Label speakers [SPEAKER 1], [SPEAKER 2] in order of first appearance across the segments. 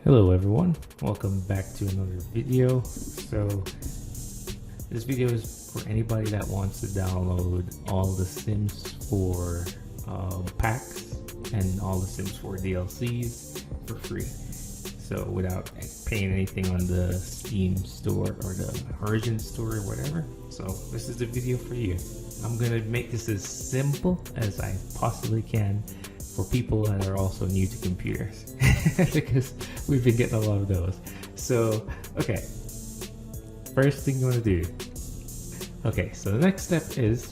[SPEAKER 1] Hello everyone, welcome back to another video. So this video is for anybody that wants to download all the Sims 4 packs and all the Sims 4 DLCs for free. So without paying anything on the Steam store or the Origin store or whatever. So this is the video for you. I'm gonna make this as simple as I possibly can for people that are also new to computers because we've been getting a lot of those. So okay, first thing you want to do, okay, so the next step is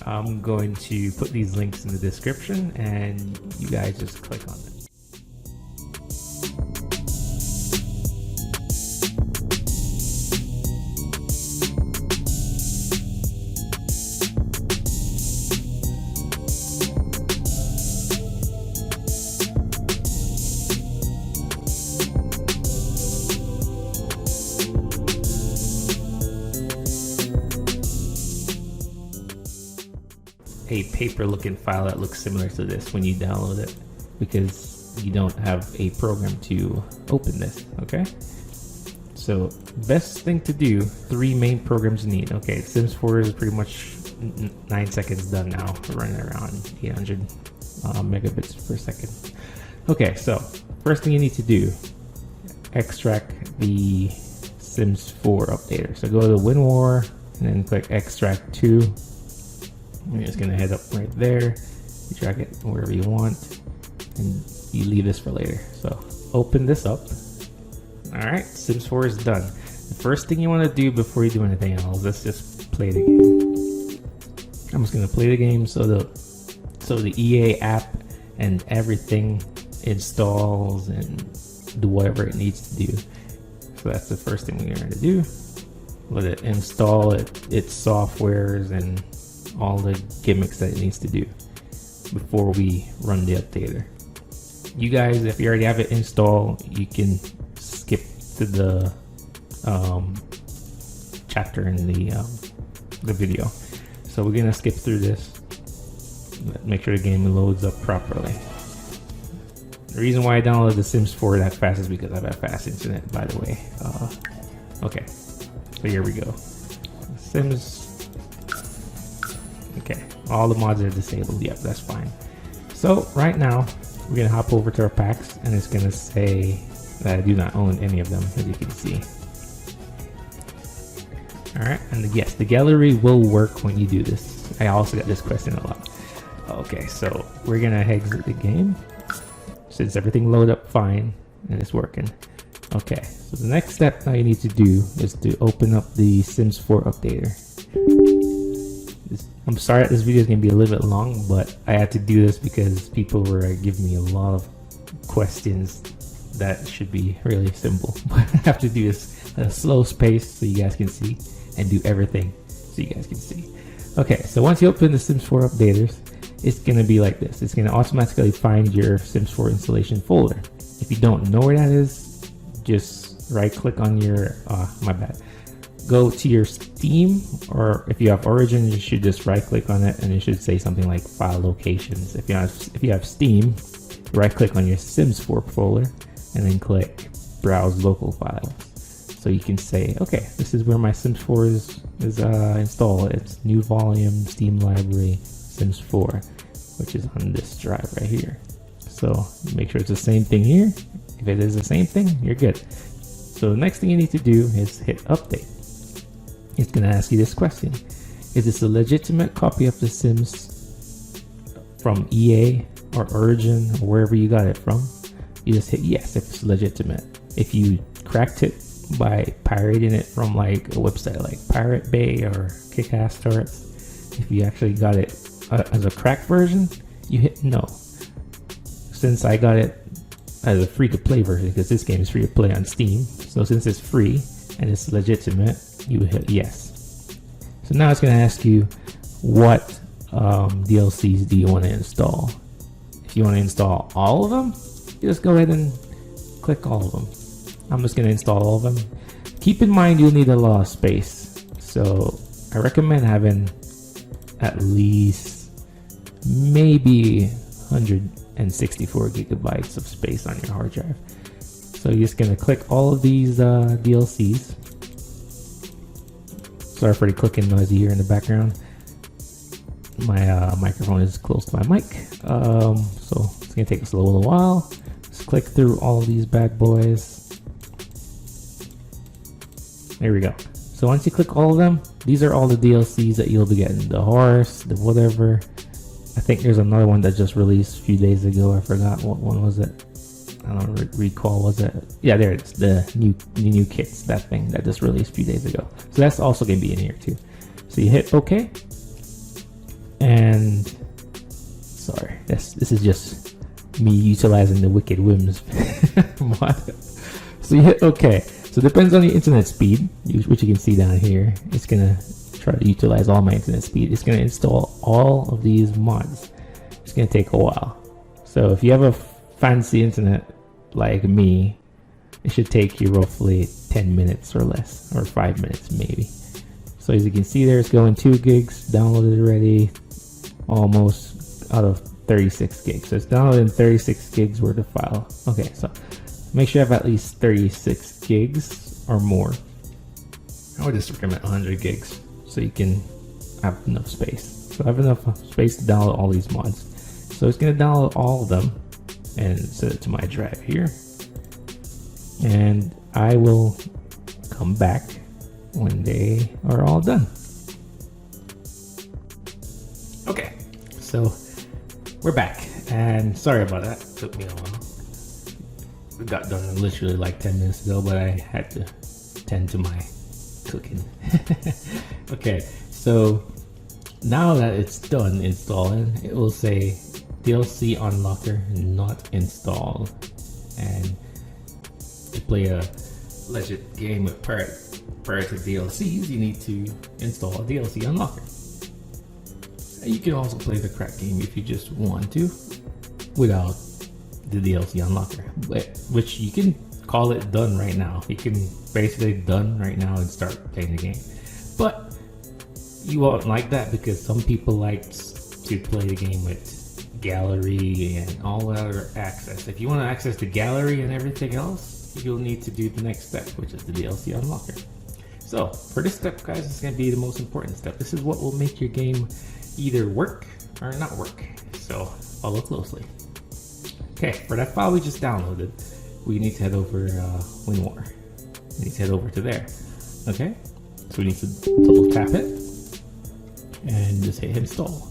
[SPEAKER 1] I'm going to put these links in the description and you guys just click on them. A paper looking file that looks similar to this when you download it, because you don't have a program to open this. Okay, so best thing to do, 3 main programs you need. Okay, Sims 4 is pretty much 9 seconds done now, running around 800 megabits per second. Okay, so first thing you need to do, extract the Sims 4 updater. So go to WinRAR and then click extract to. You're just gonna head up right there, you drag it wherever you want, and you leave this for later. So open this up. Alright, Sims 4 is done. The first thing you want to do before you do anything else, let's just play the game. I'm just gonna play the game so the EA app and everything installs and do whatever it needs to do. So that's the first thing we're gonna do. Let it install its softwares and all the gimmicks that it needs to do before we run the updater. You guys, if you already have it installed, you can skip to the chapter in the video. So we're gonna skip through this. Make sure the game loads up properly. The reason why I downloaded the Sims 4 that fast is because I have fast internet, by the way. Okay, so here we go. Sims. Okay, all the mods are disabled. Yep, that's fine. So right now we're gonna hop over to our packs and it's gonna say that I do not own any of them, as you can see. Alright, and yes, the gallery will work when you do this. I also got this question a lot. Okay, so we're gonna exit the game since everything loaded up fine and it's working. Okay, so the next step now you need to do is to open up the Sims 4 updater. I'm sorry that this video is going to be a little bit long, but I had to do this because people were giving me a lot of questions that should be really simple. But I have to do this at a slow pace so you guys can see, and do everything so you guys can see. Okay, so once you open the Sims 4 updaters, it's going to be like this. It's going to automatically find your Sims 4 installation folder. If you don't know where that is, just right click on your, my bad. Go to your Steam, or if you have Origin, you should just right click on it and it should say something like file locations. If you have Steam, right click on your Sims 4 folder and then click browse local files. So you can say, okay, this is where my Sims 4 is installed. It's new volume, Steam library, Sims 4, which is on this drive right here. So make sure it's the same thing here. If it is the same thing, you're good. So the next thing you need to do is hit update. It's going to ask you this question. Is this a legitimate copy of The Sims from EA or Origin or wherever you got it from? You just hit yes if it's legitimate. If you cracked it by pirating it from like a website like Pirate Bay or Kick-Ass Torrents, if you actually got it as a cracked version, you hit no. Since I got it as a free-to-play version, because this game is free to play on Steam, so since it's free and it's legitimate, you hit yes. So now it's going to ask you what DLCs do you want to install. If you want to install all of them, you just go ahead and click all of them. I'm just going to install all of them. Keep in mind you'll need a lot of space, so I recommend having at least maybe 164 gigabytes of space on your hard drive. So you're just gonna click all of these DLCs. Sorry for the clicking noise you hear in the background. My microphone is close to my mic, so it's gonna take us a little while. Just click through all of these bad boys. There we go. So once you click all of them, these are all the DLCs that you'll be getting. The horse, the whatever. I think there's another one that just released a few days ago. I forgot what one was it. I don't recall. Was it? Yeah, there it is. The new kits. That thing that just released a few days ago. So that's also gonna be in here too. So you hit OK. And sorry, this is just me utilizing the Wicked Whims mod. So you hit OK. So it depends on your internet speed, which you can see down here. It's gonna try to utilize all my internet speed. It's gonna install all of these mods. It's gonna take a while. So if you have a fancy internet like me, it should take you roughly 10 minutes or less, or 5 minutes maybe. So as you can see there, it's going 2 gigs downloaded already, almost out of 36 gigs. So it's downloading 36 gigs worth of file. Okay, so make sure you have at least 36 gigs or more. I would just recommend 100 gigs so you can have enough space. So I have enough space to download all these mods. So it's going to download all of them and set it to my drive here. And I will come back when they are all done. Okay, so we're back. And sorry about that. It took me a while. We got done literally like 10 minutes ago, but I had to tend to my cooking. Okay, so now that it's done installing, it will say DLC Unlocker not installed. And to play a legit game with prior to DLCs, you need to install a DLC Unlocker. And you can also play the crack game if you just want to without the DLC Unlocker, which you can call it done right now. You can basically done right now and start playing the game. But you won't like that because some people like to play the game with gallery and all other access. If you want to access the gallery and everything else, you'll need to do the next step, which is the DLC Unlocker. So for this step, guys, it's going to be the most important step. This is what will make your game either work or not work. So follow closely. Okay, for that file we just downloaded, we need to head over WinWar. We need to head over to there. Okay, so we need to double tap it and just hit install.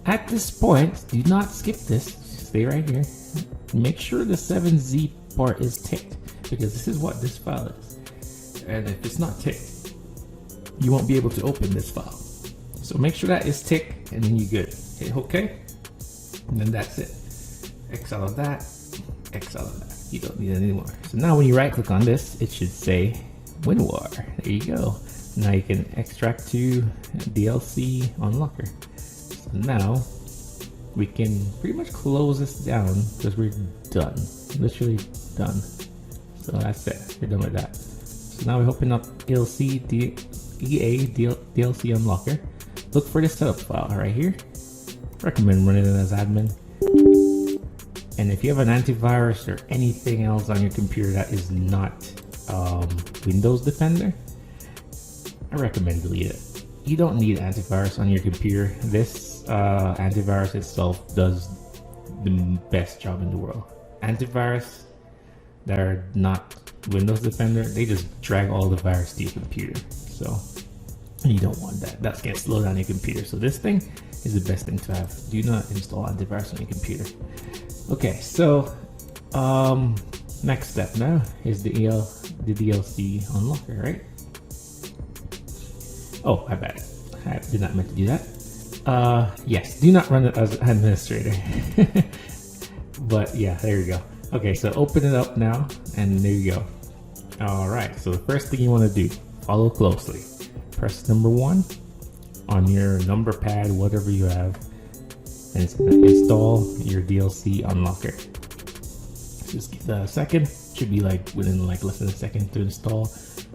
[SPEAKER 1] At this point, do not skip this. Stay right here. Make sure the 7Z part is ticked because this is what this file is. And if it's not ticked, you won't be able to open this file. So make sure that is ticked and then you're good. Hit OK, and then that's it. X out of that, X out of that. You don't need it anymore. So now when you right click on this, it should say WinWar. There you go. Now you can extract to DLC Unlocker. So now we can pretty much close this down because we're done. Literally done. So that's it. We're done with that. So now we open up EA DLC Unlocker. Look for the setup file right here. Recommend running it as admin. And if you have an antivirus or anything else on your computer that is not Windows Defender, I recommend delete it. You don't need antivirus on your computer. This antivirus itself does the best job in the world. Antivirus that are not Windows Defender, they just drag all the virus to your computer. So you don't want that. That's gonna slow down your computer. So this thing is the best thing to have. Do not install antivirus on your computer. Okay, so next step now is the DLC Unlocker, right? Oh, I bet I did not meant to do that. Yes, do not run it as an administrator. But yeah, there you go. Okay, so open it up now, and there you go. All right, so the first thing you want to do, follow closely. Press number 1 on your number pad, whatever you have, and it's going to install your DLC Unlocker. Just give that a second. Should be like within like less than a second to install.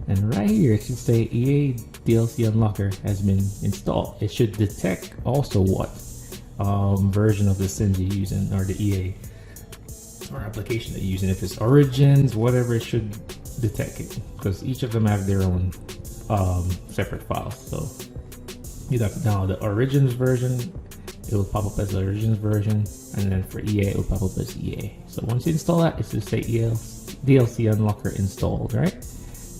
[SPEAKER 1] And right here it should say EA DLC Unlocker has been installed. It should detect also what version of the sims you're using, or the EA or application that you're using. If it's Origins, whatever, it should detect it, because each of them have their own separate files. So you have to download the Origins version, it will pop up as the Origins version, and then for EA, it will pop up as EA. So once you install that, it's just say DLC Unlocker installed, right?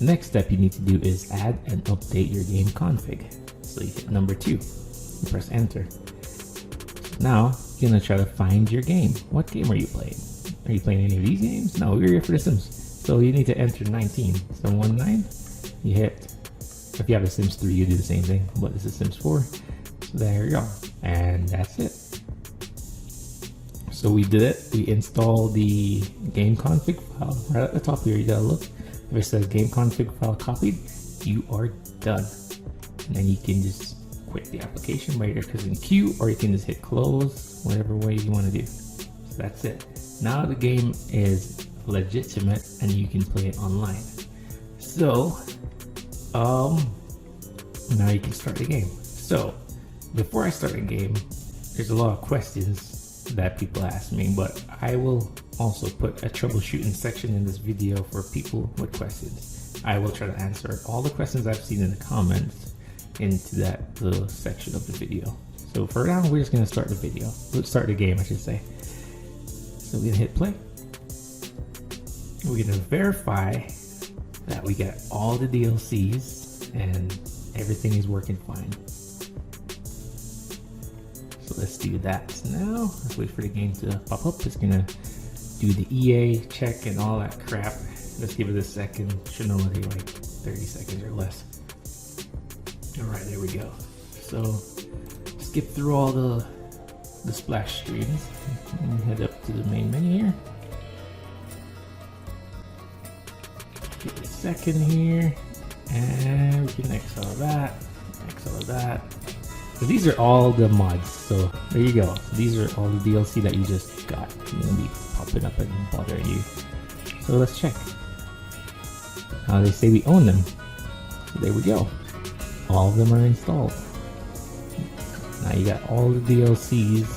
[SPEAKER 1] Next step you need to do is add and update your game config. So you hit number 2, you press enter. Now you're gonna try to find your game. What game are you playing? Are you playing any of these games? No, we're here for The Sims. So you need to enter 19. So 19, you hit. If you have The Sims 3, you do the same thing, but this is Sims 4. So there you go, and that's it. So we did it. We installed the game config file right at the top here. You gotta look. If it says game config file copied, you are done. And then you can just quit the application by either pressing Q, or you can just hit close, whatever way you want to do. So that's it. Now the game is legitimate and you can play it online. So now you can start the game. So before I start the game, there's a lot of questions that people ask me, but I will also put a troubleshooting section in this video for people with questions. I will try to answer all the questions I've seen in the comments into that little section of the video. So for now, we're just gonna start the video. Let's start the game, I should say. So we're gonna hit play. We're gonna verify that we get all the DLCs and everything is working fine. So let's do that now. Let's wait for the game to pop up. It's gonna do the EA check and all that crap. Let's give it a second. Should only take like 30 seconds or less. Alright, there we go. So skip through all the splash screens and head up to the main menu here. Give it a second here, and we can X all of that, X all of that. So these are all the mods, so there you go. These are all the DLC that you just got. It's gonna be popping up and bothering you. So let's check. They say we own them. So there we go. All of them are installed. Now you got all the DLCs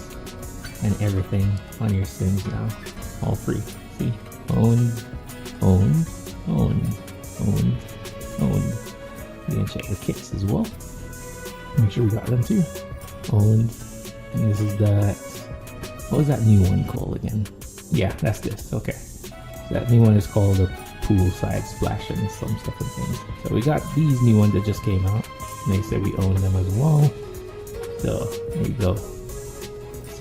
[SPEAKER 1] and everything on your Sims now. All free. See? Owned, owned, owned, owned, owned. We're gonna check the kits as well. Make sure we got them too. Owned. And this is that. What was that new one called again? Yeah, that's this. Okay. So that new one is called the poolside splash and some stuff and things. So we got these new ones that just came out. And they said we own them as well. So there you go.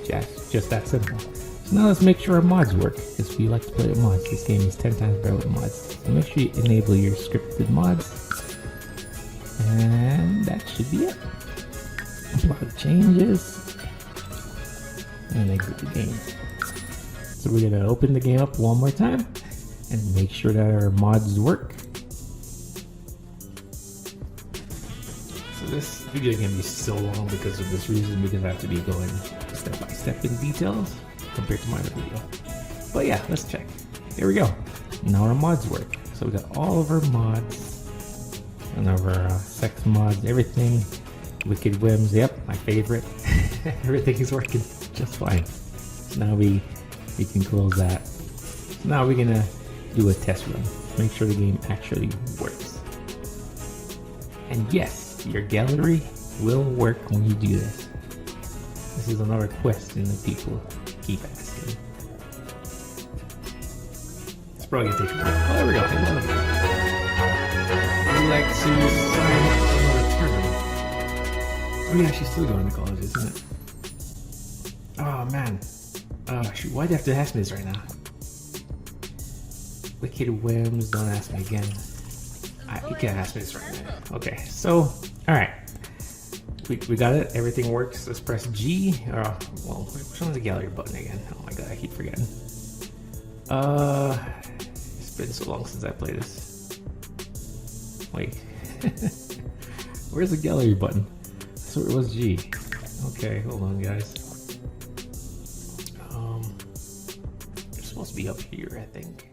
[SPEAKER 1] It's just that simple. So now let's make sure our mods work, because we like to play with mods. This game is 10 times better with mods. So make sure you enable your scripted mods. And that should be it. Apply the changes. And exit the game. So we're gonna open the game up one more time and make sure that our mods work. So this video is gonna be so long because of this reason, because I have to be going step by step in details compared to my other video. But yeah, let's check. Here we go. Now our mods work. So we got all of our mods and our sex mods, everything. Wicked Whims, yep, my favorite. Everything is working just fine. So now we can close that. So now we're gonna do a test run. Make sure the game actually works. And yes, your gallery will work when you do this. This is another question that people keep asking. It's probably gonna take a minute. Oh, there we go. Would you like to sign up for another tournament? Oh yeah, she's still going to college, isn't it? Oh man. Shoot, why'd you have to ask me this right now? Wicked Whims, don't ask me again. You can't ask me this right now. Okay, so, alright. We got it, everything works. Let's press G. Well, which one's the gallery button again? Oh my god, I keep forgetting. It's been so long since I played this. Wait. Where's the gallery button? So it was G. Okay, hold on guys. It's supposed to be up here, I think.